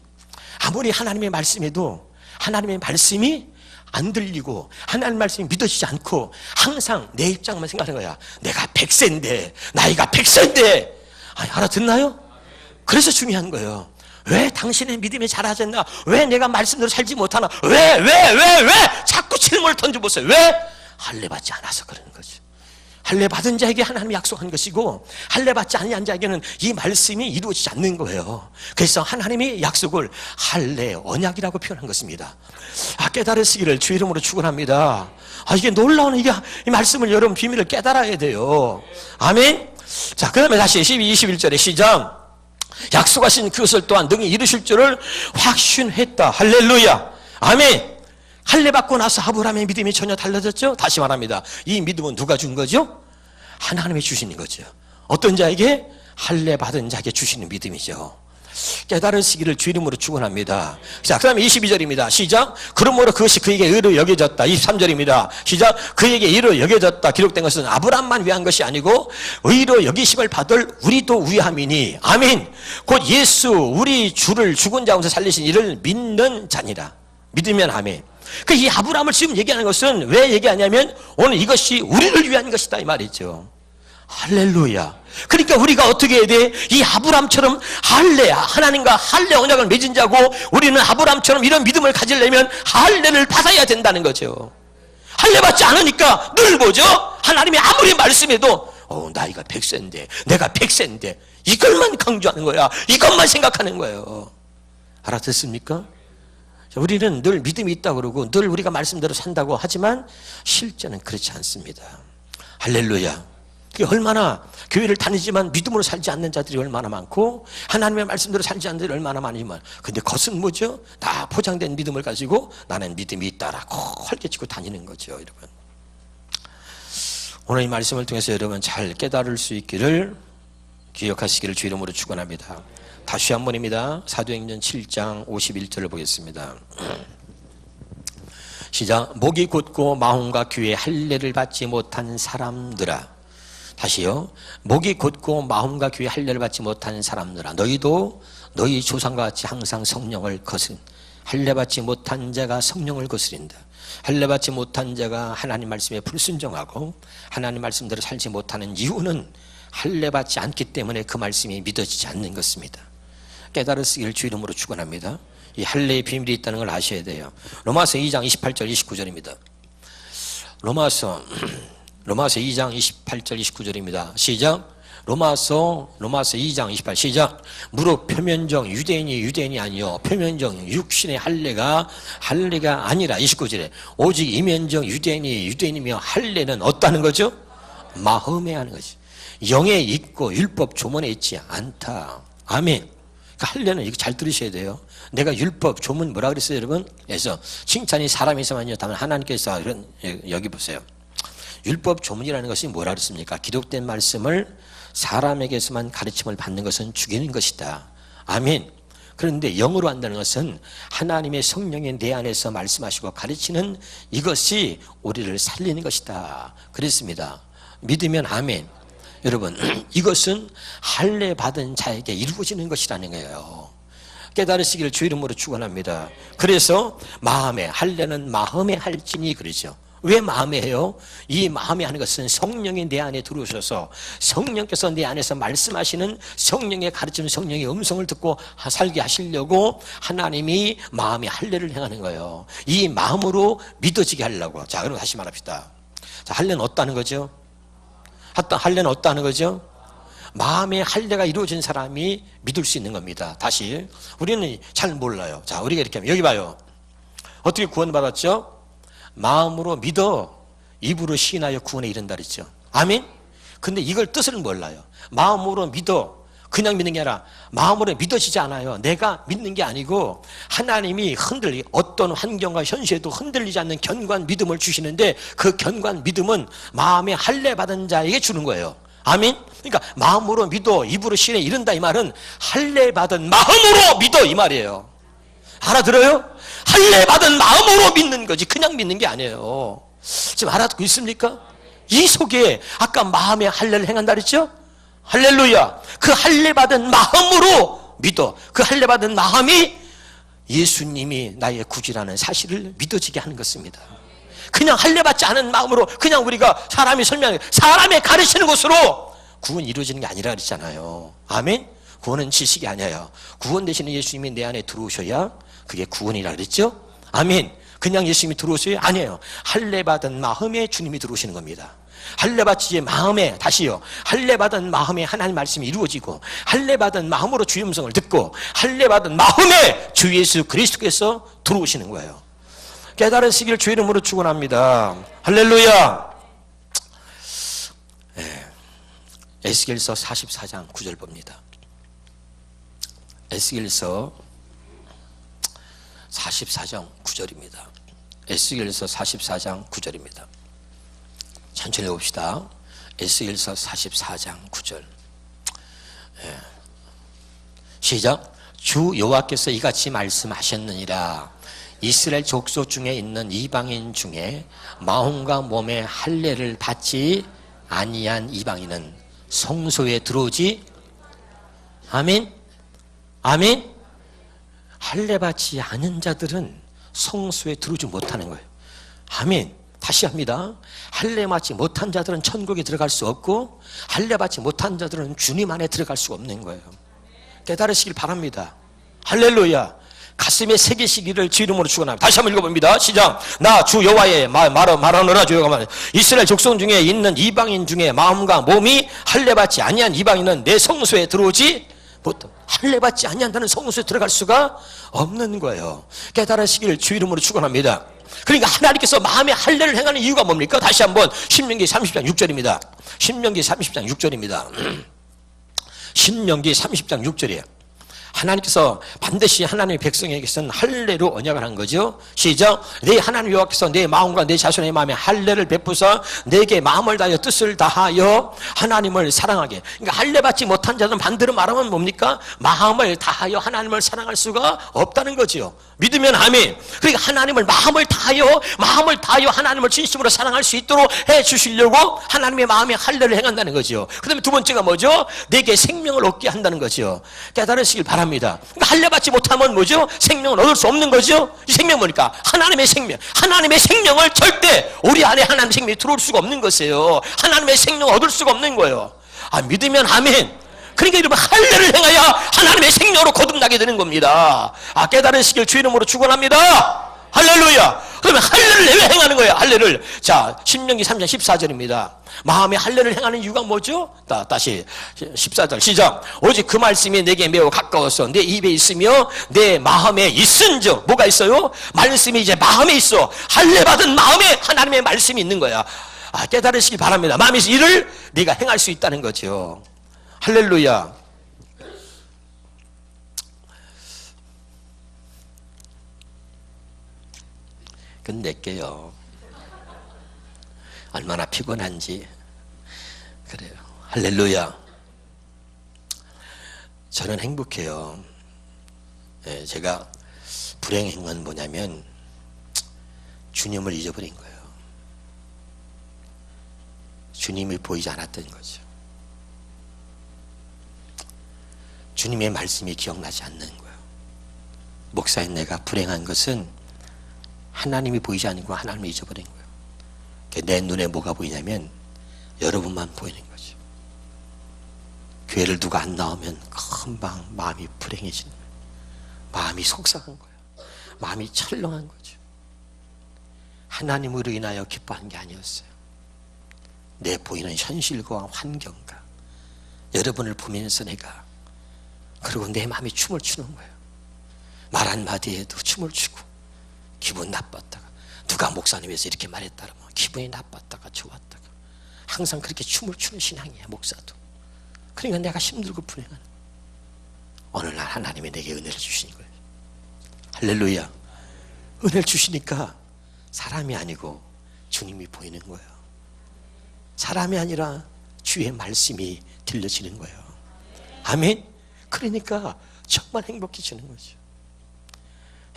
아무리 하나님의 말씀에도 하나님의 말씀이 안 들리고 하나님 말씀이 믿어지지 않고 항상 내 입장만 생각하는 거야. 내가 100세인데 나이가 100세인데 알아듣나요? 그래서 중요한 거예요. 왜 당신의 믿음이 잘하졌나? 왜 내가 말씀대로 살지 못하나? 왜? 자꾸 질문을 던져보세요. 왜? 할례 받지 않아서 그러는 거죠. 할례 받은 자에게 하나님이 약속한 것이고 할례 받지 아니한 자에게는 이 말씀이 이루어지지 않는 거예요. 그래서 하나님이 약속을 할례 언약이라고 표현한 것입니다. 깨달으시기를 주 이름으로 축원합니다. 이게 놀라운 이 말씀을 여러분 비밀을 깨달아야 돼요. 아멘. 자, 그다음에 다시 12, 21절에 시작. 약속하신 그것을 또한 능히 이루실 줄을 확신했다. 할렐루야. 아멘. 할례 받고 나서 아브라함의 믿음이 전혀 달라졌죠? 다시 말합니다. 이 믿음은 누가 준 거죠? 하나님이 주시는 거죠. 어떤 자에게? 할례 받은 자에게 주시는 믿음이죠. 깨달으시기를 주 이름으로 축원합니다. 자, 그 다음에 22절입니다. 시작. 그러므로 그것이 그에게 의로 여겨졌다. 23절입니다. 시작. 그에게 의로 여겨졌다. 기록된 것은 아브라함만 위한 것이 아니고 의로 여기심을 받을 우리도 위함이니. 아멘. 곧 예수 우리 주를 죽은 자 가운데 살리신 이를 믿는 자니라. 믿으면 아멘. 이 아브라함을 지금 얘기하는 것은 왜 얘기하냐면 오늘 이것이 우리를 위한 것이다 이 말이죠. 할렐루야. 그러니까 우리가 어떻게 해야 돼? 이 아브라함처럼 할례야, 하나님과 할례 언약을 맺은 자고 우리는 아브라함처럼 이런 믿음을 가지려면 할례를 받아야 된다는 거죠. 할례 받지 않으니까 늘 뭐죠? 하나님이 아무리 말씀해도 나이가 100세인데 내가 100세인데 이걸만 강조하는 거야. 이것만 생각하는 거예요. 알아듣습니까? 우리는 늘 믿음이 있다고 그러고 늘 우리가 말씀대로 산다고 하지만 실제는 그렇지 않습니다. 할렐루야. 얼마나 교회를 다니지만 믿음으로 살지 않는 자들이 얼마나 많고 하나님의 말씀대로 살지 않는 자들이 얼마나 많지만 근데 겉은 뭐죠? 다 포장된 믿음을 가지고 나는 믿음이 있다라고 활개치고 다니는 거죠. 여러분, 오늘 이 말씀을 통해서 여러분 잘 깨달을 수 있기를 기억하시기를 주 이름으로 축원합니다. 다시 한 번입니다. 사도행전 7장 51절을 보겠습니다. 시작. 목이 곧고 마음과 귀에 할례를 받지 못한 사람들아. 다시요. 목이 곧고 마음과 귀에 할례를 받지 못한 사람들아. 너희도 너희 조상과 같이 항상 성령을 거스린 할례 받지 못한 자가 성령을 거스린다. 할례 받지 못한 자가 하나님 말씀에 불순종하고 하나님 말씀대로 살지 못하는 이유는 할례 받지 않기 때문에 그 말씀이 믿어지지 않는 것입니다. 깨달으시기를 주 이름으로 축원합니다. 이 할례의 비밀이 있다는 걸 아셔야 돼요. 로마서 2장 28절 29절입니다. 로마서 2장 28절 29절입니다. 시작. 로마서 2장 28 시작. 무릇 표면적 유대인이 아니요 표면적 육신의 할례가 아니라 29절에 오직 이면적 유대인이며 할례는 어떠하는 거죠? 마음에 하는 거지. 영에 있고 율법 조문에 있지 않다. 아멘. 할례는 이거 잘 들으셔야 돼요. 내가 율법 조문 뭐라 그랬어요 여러분? 그래서 칭찬이 사람에서만요 다만 하나님께서 여기 보세요. 율법 조문이라는 것이 뭐라 그랬습니까? 기록된 말씀을 사람에게서만 가르침을 받는 것은 죽이는 것이다. 아멘. 그런데 영으로 한다는 것은 하나님의 성령이 내 안에서 말씀하시고 가르치는 이것이 우리를 살리는 것이다. 그랬습니다. 믿으면 아멘. 여러분, 이것은 할례 받은 자에게 이루어지는 것이라는 거예요. 깨달으시기를 주 이름으로 축원합니다. 그래서 마음에, 할례는 마음에 할지니 그러죠. 왜 마음에 해요? 이 마음에 하는 것은 성령이 내 안에 들어오셔서 성령께서 내 안에서 말씀하시는 성령의 가르침, 성령의 음성을 듣고 살게 하시려고 하나님이 마음에 할례를 행하는 거예요. 이 마음으로 믿어지게 하려고. 자, 그럼 다시 말합시다. 자, 할례는 어떠하는 거죠? 할례는 어떠하는 거죠? 마음의 할례가 이루어진 사람이 믿을 수 있는 겁니다. 다시 우리는 잘 몰라요. 자, 우리가 이렇게 하면 여기 봐요. 어떻게 구원받았죠? 마음으로 믿어 입으로 시인하여 구원에 이른다 그랬죠. 아멘. 근데 이걸 뜻을 몰라요. 마음으로 믿어 그냥 믿는 게 아니라 마음으로 믿어지지 않아요. 내가 믿는 게 아니고 하나님이 어떤 환경과 현실에도 흔들리지 않는 견고한 믿음을 주시는데 그 견고한 믿음은 마음에 할례 받은 자에게 주는 거예요. 아멘. 그러니까 마음으로 믿어 입으로 시인에 이른다 이 말은 할례 받은 마음으로 믿어 이 말이에요. 알아들어요? 할례 받은 마음으로 믿는 거지 그냥 믿는 게 아니에요. 지금 알아듣고 있습니까? 이 속에 아까 마음에 할례를 행한다 그랬죠? 할렐루야. 그 할례 받은 마음으로 믿어. 그 할례 받은 마음이 예수님이 나의 구주라는 사실을 믿어지게 하는 것입니다. 그냥 할례 받지 않은 마음으로 그냥 우리가 사람이 가르치는 것으로 구원이 이루어지는 게 아니라 그랬잖아요. 아멘. 구원은 지식이 아니에요. 구원 되시는 예수님이 내 안에 들어오셔야 그게 구원이라 그랬죠? 아멘. 그냥 예수님이 들어오셔야 아니에요. 할례 받은 마음에 주님이 들어오시는 겁니다. 할례받지 마음에, 다시요, 할례받은 마음에 하나님 말씀이 이루어지고, 할례받은 마음으로 주의 음성을 듣고, 할례받은 마음에 주 예수 그리스도께서 들어오시는 거예요. 깨달으시기를 주의 이름으로 축원합니다. 할렐루야. 에스겔서 44장 9절 봅니다. 에스겔서 44장 9절입니다. 에스겔서 44장 9절입니다. 천천히 봅시다. 에스겔서 44장 9절. 시작. 주 여호와께서 이같이 말씀하셨느니라. 이스라엘 족속 중에 있는 이방인 중에 마음과 몸에 할례를 받지 아니한 이방인은 성소에 들어오지. 아멘. 아멘. 할례 받지 않은 자들은 성소에 들어오지 못하는 거예요. 아멘. 다시 합니다. 할례 받지 못한 자들은 천국에 들어갈 수 없고, 할례 받지 못한 자들은 주님 안에 들어갈 수가 없는 거예요. 깨달으시길 바랍니다. 할렐루야. 가슴에 새기시기를 주 이름으로 축원합니다. 다시 한번 읽어봅니다. 시작. 나 주 여호와의 말하노라. 주 여호와가 이스라엘 족속 중에 있는 이방인 중에 마음과 몸이 할례받지 아니한 이방인은 내 성소에 들어오지 못. 할례받지 아니한다는 성소에 들어갈 수가 없는 거예요. 깨달으시기를 주 이름으로 축원합니다. 그러니까 하나님께서 마음의 할례를 행하는 이유가 뭡니까? 다시 한번 신명기 30장 6절입니다. 신명기 30장 6절입니다. 신명기 30장 6절이에요. 하나님께서 반드시 하나님의 백성에게서는 할례로 언약을 한 거죠. 시작. 내 하나님 여호와께서 내 마음과 내 자손의 마음에 할례를 베푸사 내게 마음을 다하여 뜻을 다하여 하나님을 사랑하게. 그러니까 할례 받지 못한 자들은 반대로 말하면 뭡니까? 마음을 다하여 하나님을 사랑할 수가 없다는 거죠. 믿으면 아멘. 그러니까 하나님을 마음을 다하여 하나님을 진심으로 사랑할 수 있도록 해 주시려고 하나님의 마음에 할례를 행한다는 거죠. 그 다음에 두 번째가 뭐죠? 내게 생명을 얻게 한다는 거죠. 깨달으시길 바랍니다. 그러니까 할례 받지 못하면 뭐죠? 생명을 얻을 수 없는 거죠. 이 생명 뭐니까? 하나님의 생명. 하나님의 생명을 절대 우리 안에 하나님의 생명이 들어올 수가 없는 것이에요. 하나님의 생명을 얻을 수가 없는 거예요. 믿으면 아멘. 그러니까 여러분 할례를 행하여 하나님의 생명으로 거듭나게 되는 겁니다. 깨달으시길 주 이름으로 축원합니다. 할렐루야. 그러면 할례를 왜 행하는 거예요? 할례를. 자, 신명기 3장 14절입니다. 마음의 할례를 행하는 이유가 뭐죠? 다시 14절 시작. 오직 그 말씀이 내게 매우 가까워서 내 입에 있으며 내 마음에 있은즉. 뭐가 있어요? 말씀이 이제 마음에 있어. 할례 받은 마음에 하나님의 말씀이 있는 거야. 깨달으시기 바랍니다. 마음에서 이를 네가 행할 수 있다는 거죠. 할렐루야. 끝낼게요. 얼마나 피곤한지. 그래요. 할렐루야. 저는 행복해요. 제가 불행한 건 뭐냐면 주님을 잊어버린 거예요. 주님이 보이지 않았던 거죠. 주님의 말씀이 기억나지 않는 거예요. 목사인 내가 불행한 것은 하나님이 보이지 않고 하나님을 잊어버린 거예요. 내 눈에 뭐가 보이냐면 여러분만 보이는 거죠. 교회를 누가 안 나오면 금방 마음이 불행해지는 거예요. 마음이 속상한 거예요. 마음이 철렁한 거죠. 하나님으로 인하여 기뻐한 게 아니었어요. 내 보이는 현실과 환경과 여러분을 보면서 내가, 그리고 내 마음이 춤을 추는 거예요. 말 한마디에도 춤을 추고 기분 나빴다가, 누가 목사님에서 이렇게 말했다면 기분이 나빴다가 좋았다가, 항상 그렇게 춤을 추는 신앙이야 목사도. 그러니까 내가 힘들고 불행한. 어느 날 하나님이 내게 은혜를 주시는 거예요. 할렐루야. 은혜를 주시니까 사람이 아니고 주님이 보이는 거예요. 사람이 아니라 주의 말씀이 들려지는 거예요. 아멘. 그러니까 정말 행복해지는 거죠.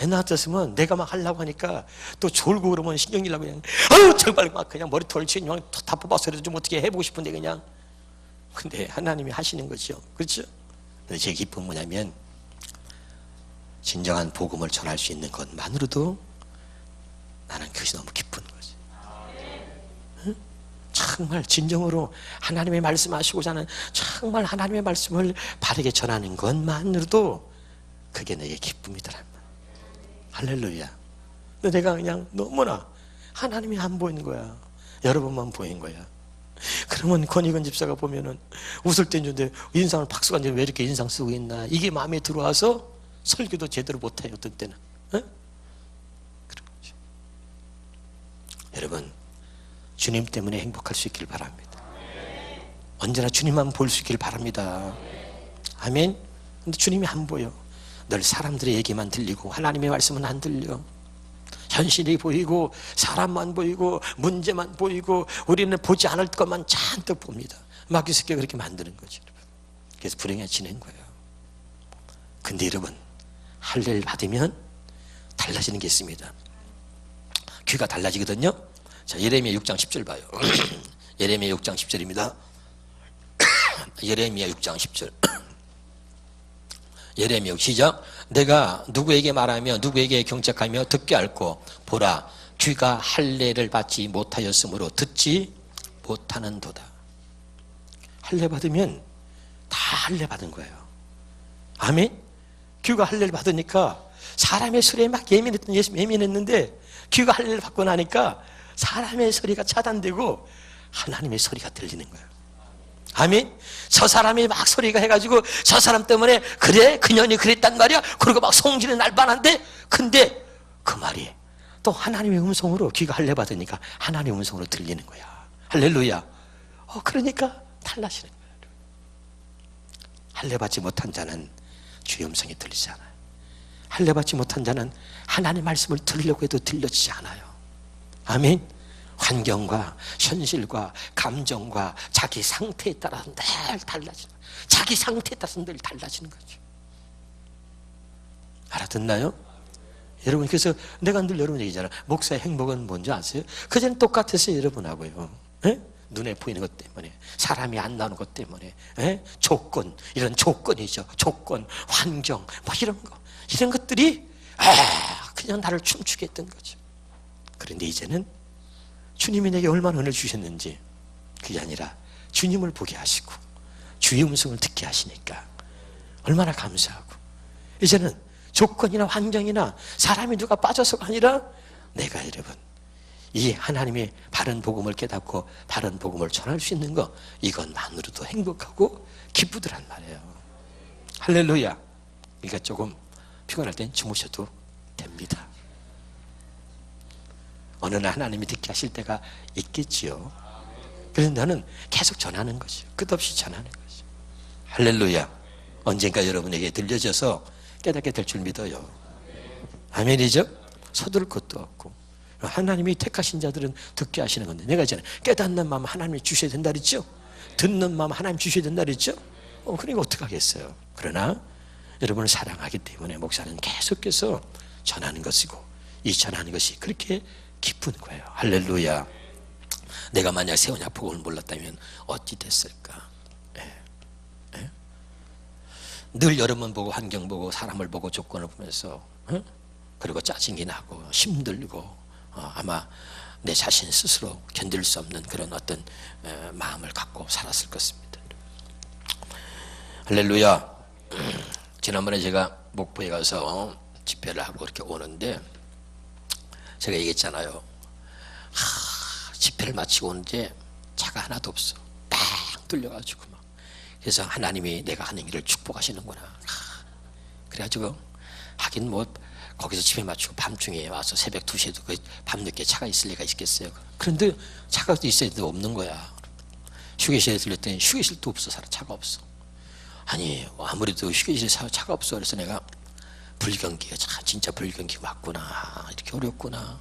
옛날 같았으면 내가 막 하려고 하니까 또 졸고 그러면 신경이 나고 그냥 정말 막 그냥 머리털 그냥 다 뽑아서라도 좀 어떻게 해보고 싶은데 그냥. 근데 하나님이 하시는 거죠. 그렇죠? 근데 제 기쁨은 뭐냐면 진정한 복음을 전할 수 있는 것만으로도 나는 그것이 너무 기쁜 거지. 응? 정말 진정으로 하나님의 말씀하시고자 하는 정말 하나님의 말씀을 바르게 전하는 것만으로도 그게 내게 기쁨이더라. 할렐루야. 근데 내가 그냥 너무나 하나님이 안 보이는 거야. 여러분만 보이는 거야. 그러면 권익원 집사가 보면은 웃을 땐 좋은데 인상을 박수가 왜 이렇게 인상 쓰고 있나, 이게 마음에 들어와서 설교도 제대로 못해요 어떤 때는. 그런 거죠. 여러분, 주님 때문에 행복할 수 있길 바랍니다. 언제나 주님만 볼 수 있길 바랍니다. 아멘. 근데 주님이 안 보여. 늘 사람들의 얘기만 들리고 하나님의 말씀은 안 들려. 현실이 보이고 사람만 보이고 문제만 보이고 우리는 보지 않을 것만 잔뜩 봅니다. 마귀새끼가 그렇게 만드는 거죠. 그래서 불행해지는 거예요. 근데 여러분, 할례를 받으면 달라지는 게 있습니다. 귀가 달라지거든요. 자, 예레미야 6장 10절 봐요. 예레미야 6장 10절입니다. 예레미야 6장 10절. 예레미야 시작. 내가 누구에게 말하며 누구에게 경책하며 듣게 앓고 보라, 귀가 할례를 받지 못하였으므로 듣지 못하는도다. 할례 받으면 다 할례 받은 거예요. 아멘. 귀가 할례를 받으니까 사람의 소리에 막 예민했는데 귀가 할례를 받고 나니까 사람의 소리가 차단되고 하나님의 소리가 들리는 거예요. 아멘. 저 사람이 막 소리가 해가지고 저 사람 때문에 그래 그년이 그랬단 말이야 그러고 막 성질이 날 뻔한데, 근데 그 말이 또 하나님의 음성으로, 귀가 할례 받으니까 하나님의 음성으로 들리는 거야. 할렐루야. 그러니까 달라지는 거야. 할례 받지 못한 자는 주의 음성이 들리지 않아요. 할례 받지 못한 자는 하나님의 말씀을 들으려고 해도 들려지지 않아요. 아멘. 환경과 현실과 감정과 자기 상태에 따라서 늘 달라지는 거예요. 자기 상태에 따라서 늘 달라지는 거죠. 알아듣나요? 여러분, 그래서 내가 늘 여러분 얘기잖아. 목사의 행복은 뭔지 아세요? 그전엔 똑같았어요, 여러분하고요. 에? 눈에 보이는 것 때문에, 사람이 안 나오는 것 때문에, 조건, 이런 조건이죠. 조건, 환경, 뭐 이런 거, 이런 것들이 그냥 나를 춤추게 했던 거죠. 그런데 이제는 주님이 내게 얼마나 은혜를 주셨는지, 그게 아니라 주님을 보게 하시고 주의 음성을 듣게 하시니까 얼마나 감사하고, 이제는 조건이나 환경이나 사람이 누가 빠져서가 아니라 내가 여러분 이 하나님의 바른 복음을 깨닫고 바른 복음을 전할 수 있는 거, 이것만으로도 행복하고 기쁘더란 말이에요. 할렐루야. 그러니까 조금 피곤할 땐 주무셔도 됩니다. 어느 날 하나님이 듣게 하실 때가 있겠지요. 그래서 나는 계속 전하는 거죠. 끝없이 전하는 거죠. 할렐루야. 언젠가 여러분에게 들려져서 깨닫게 될 줄 믿어요. 아멘이죠? 서두를 것도 없고, 하나님이 택하신 자들은 듣게 하시는 건데, 내가 이제는 깨닫는 마음 하나님이 주셔야 된다 그랬죠? 듣는 마음 하나님 주셔야 된다 그랬죠? 그러니까 어떡하겠어요. 그러나 여러분을 사랑하기 때문에 목사는 계속해서 전하는 것이고, 이 전하는 것이 그렇게 기쁜 거예요. 할렐루야. 내가 만약 세원야 복음을 몰랐다면 어찌 됐을까? 늘 여러분 보고 환경 보고 사람을 보고 조건을 보면서 그리고 짜증이 나고 힘들고 아마 내 자신 스스로 견딜 수 없는 그런 어떤 마음을 갖고 살았을 것입니다. 할렐루야. 지난번에 제가 목포에 가서 집회를 하고 이렇게 오는데 제가 얘기했잖아요. 집회를 마치고 오는데 차가 하나도 없어. 빵 뚫려가지고 막. 그래서 하나님이 내가 하는 일을 축복하시는구나. 그래가지고 하긴 뭐 거기서 집회 마치고 밤중에 와서 새벽 2시에도 그 밤늦게 차가 있을 리가 있겠어요. 그런데 차가 있어야 되는데 없는 거야. 휴게실에 들렸더니 휴게실도 없어. 차가 없어. 아니 아무래도 휴게실에 차가 없어. 그래서 내가 불경기가 진짜 불경기 맞구나, 이렇게 어렵구나.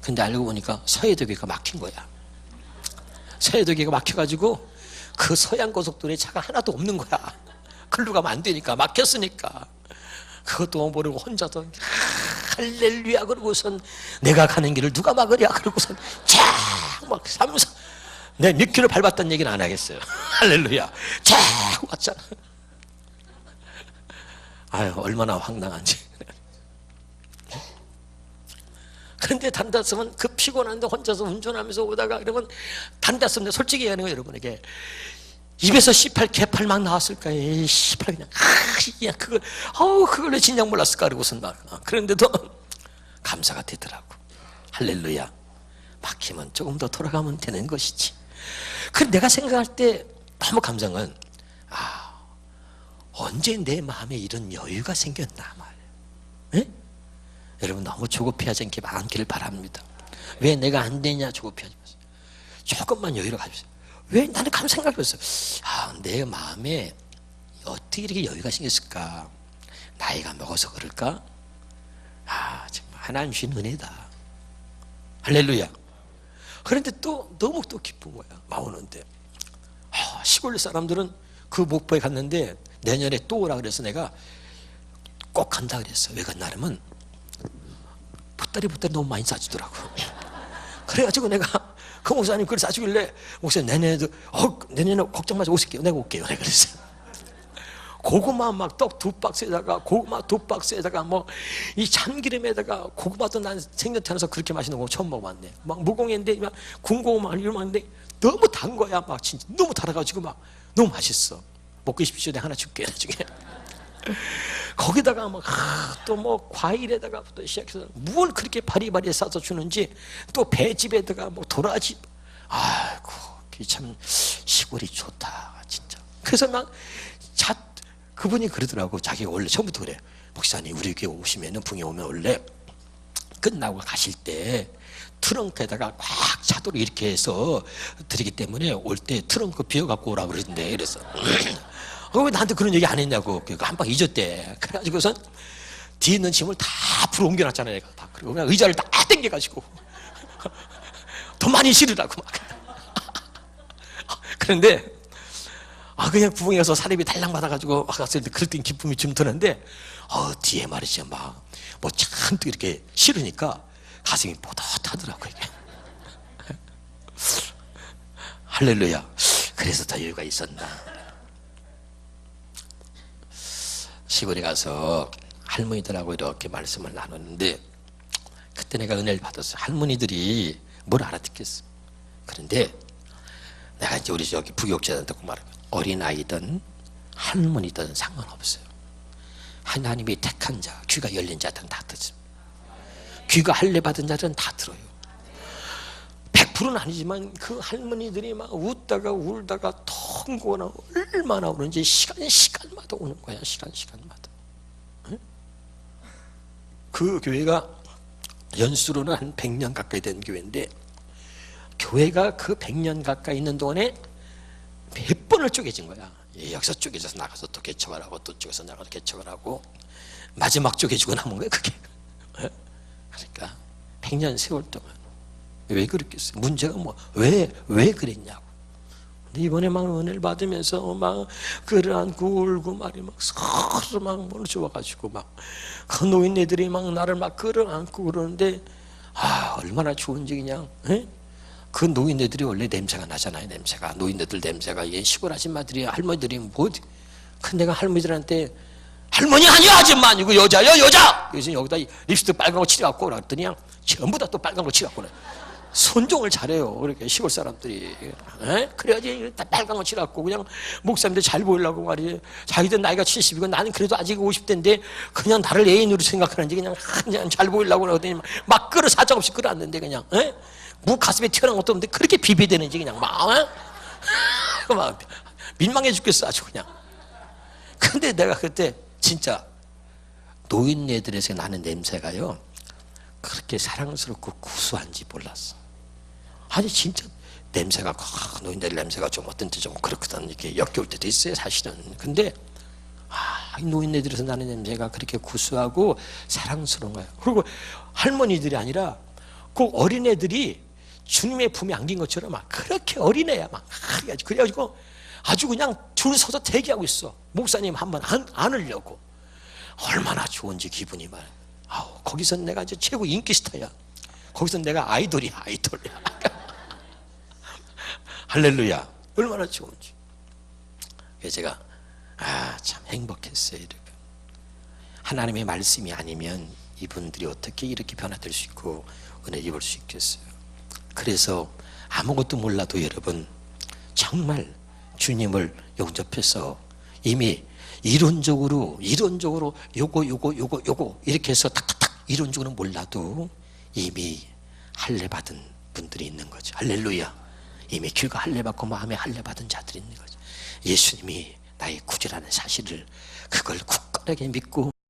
근데 알고 보니까 서해도교가 막힌 거야. 서해도교가 막혀가지고 그 서해안고속도로에 차가 하나도 없는 거야. 글로 가면 안 되니까, 막혔으니까. 그것도 모르고 혼자서 할렐루야 그러고선 내가 가는 길을 누가 막으랴 그러고선 쫙막 3사 내가 몇 킬로 밟았다는 얘기는 안 하겠어요. 할렐루야. 쫙 왔잖아. 아유, 얼마나 황당한지. 그런데 단다쓰면 그 피곤한데 혼자서 운전하면서 오다가 그러면 단다쓰면 솔직히 얘기하는 거예요, 여러분에게. 입에서 씨팔 개팔 막 나왔을 거예요. 씨팔 그냥 야 그걸 그걸 왜 진작 몰랐을까 그러고선 막. 그런데도 감사가 되더라고. 할렐루야. 막히면 조금 더 돌아가면 되는 것이지. 그래 내가 생각할 때 너무 감상은 언제 내 마음에 이런 여유가 생겼나 말이에요. 여러분 너무 조급해하지 않기를 바랍니다. 왜 내가 안 되냐 조급해하지 마세요. 조금만 여유를 가지세요. 왜 나는 가만 생각해봤어요. 내 마음에 어떻게 이렇게 여유가 생겼을까? 나이가 먹어서 그럴까? 정말 하나님 주신 은혜다. 할렐루야. 그런데 또 너무 또 기쁜 거야. 막 오는데 시골 사람들은 그 목포에 갔는데 내년에 또 오라 그래서 내가 꼭 간다 그랬어. 왜 갔냐면 보따리 너무 많이 싸주더라고. 그래가지고 내가 그 목사님 그걸 싸주길래 목사님 내년에 걱정 마세요. 오실게요. 내가 올게요. 내가 그랬어요. 고구마 막 떡 2박스에다가 고구마 2박스에다가 뭐 이 참기름에다가 고구마도 난 생전 태어나서 그렇게 맛있는 거 처음 먹어봤네. 막 무공인데 막 군고구마 이러는데 너무 단 거야. 막 진짜 너무 달아가지고 막 너무 맛있어. 먹고 싶으시오. 내가 하나 줄게 나중에. 거기다가 막 또 뭐 과일에다가부터 시작해서 뭘 그렇게 바리바리 싸서 주는지 또 배집에다가 뭐 도라지. 아이고 참 시골이 좋다 진짜. 그래서 막 그분이 그러더라고. 자기가 원래 처음부터 그래. 목사님 우리 교회 오시면은 붕이 오면 원래 끝나고 가실 때 트렁크에다가 꽉 차도록 이렇게 해서 드리기 때문에 올 때 트렁크 비워갖고 오라고 그러던데. 그래서 왜 나한테 그런 얘기 안 했냐고. 그러니까 한 방 잊었대. 그래가지고선 뒤에 있는 짐을 다 앞으로 옮겨놨잖아 내가. 다. 그리고 그냥 의자를 다 당겨가지고 더 많이 실으라고 막. 그런데 그냥 부흥에 가서 사립이 달랑 받아가지고 갔을 때 그럴 땐 기쁨이 좀 드는데 뒤에 말이죠 막 뭐 잔뜩 이렇게 실으니까 가슴이 뿌듯하더라고 이게. 할렐루야. 그래서 더 여유가 있었나. 시골에 가서 할머니들하고 이렇게 말씀을 나눴는데 그때 내가 은혜를 받았어. 할머니들이 뭘 알아듣겠어. 그런데 내가 이제 우리 저기 부교육자한테 말하면 어린아이든 할머니든 상관없어요. 하나님이 택한 자, 귀가 열린 자들은 다 듣습니다. 귀가 할례 받은 자들은 다 들어요. 100%는 아니지만 그 할머니들이 막 웃다가 울다가 통고나 얼마나 오는지 시간마다 오는 거야. 시간마다. 그 교회가 연수로는 한 100년 가까이 된 교회인데 교회가 그 100년 가까이 있는 동안에 몇 번을 쪼개진 거야. 여기서 쪼개져서 나가서 또 개척을 하고 또 쪼개서 나가서 개척을 하고 마지막 쪼개지고 남은 거야 그게. 그러니까 100년 세월 동안 왜 그랬겠어요? 문제가 뭐 왜 그랬냐고. 근데 이번에 막 은혜를 받으면서 막 그를 안고 울고 말이 막 서로 막 몰려와가지고 막 그 노인네들이 막 나를 막 그를 안고 그러는데 얼마나 좋은지 그냥. 그 노인네들이 원래 냄새가 나잖아요. 냄새가 노인네들 냄새가 이게 시골 아줌마들이 할머니들이 뭐 큰 내가 할머니들한테 할머니 아니야 아줌마 아니고 여자야 여자. 그래서 여기다 립스틱 빨간 거 칠해갖고 그랬더니 그냥 전부 다 또 빨간 거 칠해갖고 손종을 잘해요. 그렇게 시골 사람들이. 그래야지 빨간 거 칠해갖고 그냥 목사님들 잘 보이려고 말이에요. 자기들 나이가 70이고 나는 그래도 아직 50대인데 그냥 나를 애인으로 생각하는지 그냥 잘 보이려고 그러더니 막 끌어 사정없이 끌어왔는데 그냥. 무 가슴에 튀어나온 것도 없는데 그렇게 비비대는지 그냥 막 민망해 죽겠어 아주 그냥. 근데 내가 그때 진짜 노인네들에서 나는 냄새가요 그렇게 사랑스럽고 구수한지 몰랐어. 아니 진짜 냄새가 노인들 냄새가 좀 어떤지 좀 그렇거든. 이렇게 역겨울 때도 있어요 사실은. 근데 노인네들에서 나는 냄새가 그렇게 구수하고 사랑스러운 거예요. 그리고 할머니들이 아니라 꼭 어린애들이 주님의 품에 안긴 것처럼 막 그렇게 어린애야 막. 그래가지고 아주 그냥 줄 서서 대기하고 있어. 목사님 한번 안으려고. 얼마나 좋은지 기분이 말. 거기서 내가 이제 최고 인기 스타야. 거기서 내가 아이돌이야. 할렐루야. 얼마나 좋은지. 그래서 제가 참 행복했어요. 이렇게. 하나님의 말씀이 아니면 이분들이 어떻게 이렇게 변화될 수 있고 은혜 입을 수 있겠어요. 그래서 아무것도 몰라도 여러분 정말 주님을 영접해서 이미 이론적으로 요거 이렇게 해서 탁탁탁 이론적으로 몰라도 이미 할례 받은 분들이 있는 거죠. 할렐루야. 이미 길과 할례 받고 마음에 할례 받은 자들이 있는 거죠. 예수님이 나의 구주라는 사실을 그걸 굳건하게 믿고